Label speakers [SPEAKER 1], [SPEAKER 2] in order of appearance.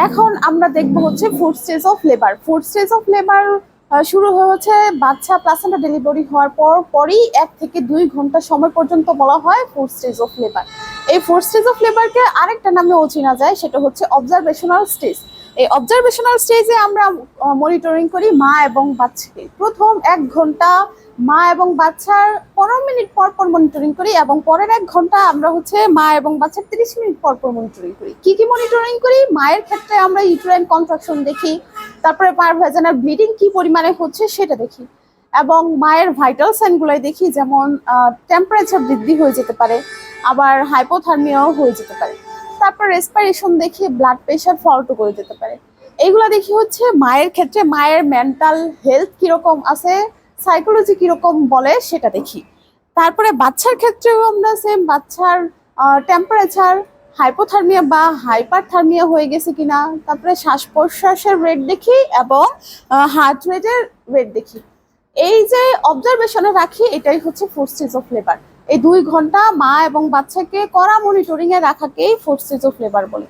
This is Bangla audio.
[SPEAKER 1] এখন আমরা দেখব হচ্ছে food stage of labour. Food stage of labour শুরু হচ্ছে বাচ্চা প্লাসেন্টা ডেলিভারি হওয়ার পরই 1 থেকে 2 ঘন্টা সময় পর্যন্ত বলা হয় ফুড স্টেজ অফ লেবার। এই ফুড স্টেজ অফ লেবারকে আরেকটা নামেও চেনা যায়, সেটা হচ্ছে অবজারভেশনাল স্টেজ। এই অবজারভেশনাল স্টেজে আমরা মনিটরিং করি মা এবং বাচ্চাকে। প্রথম 1 ঘন্টা মা এবং বাচ্চার 15 মিনিট পর পর মনিটরিং করি, এবং পরের 1 ঘন্টা আমরা হচ্ছে মা এবং বাচ্চার 30 মিনিট পর পর মনিটরিং করি। কি কি মনিটরিং করি? মায়ের ক্ষেত্রে আমরা ইউটেরাইন কন্ট্রাকশন দেখি, তারপরে পার ভ্যাজানাল ব্লিডিং কি পরিমাণে হচ্ছে সেটা দেখি, এবং মায়ের ভাইটাল সাইনগুলোই দেখি, যেমন টেম্পারেচার বৃদ্ধি হয়ে যেতে পারে, আবার হাইপোথার্মিয়াও হয়ে যেতে পারে। তারপর রেসপিরেশন দেখি, ব্লাড প্রেশার ফলটো করে যেতে পারে। এইগুলা দেখি হচ্ছে মায়ের ক্ষেত্রে মায়ের মেন্টাল হেলথ কিরকম আছে, সাইকোলজি কিরকম বলে সেটা দেখি। তারপরে বাচ্চার ক্ষেত্রেও আমরা সেম বাচ্চার টেম্পারেচার, হাইপোথার্মিয়া বা হাইপারথার্মিয়া হয়ে গেছে কিনা, তারপরে শ্বাস প্রশ্বাসের রেট দেখি, এবং হার্ট রেটের রেট দেখি। এই যে অবজারভেশনে রাখি, এটাই হচ্ছে ফুড স্টেজ অফ লেবার। এই 2 ঘন্টা মা এবং বাচ্চাকে কড়া মনিটরিং এ রাখাকেই ফুড স্টেজ অফ লেবার বলে।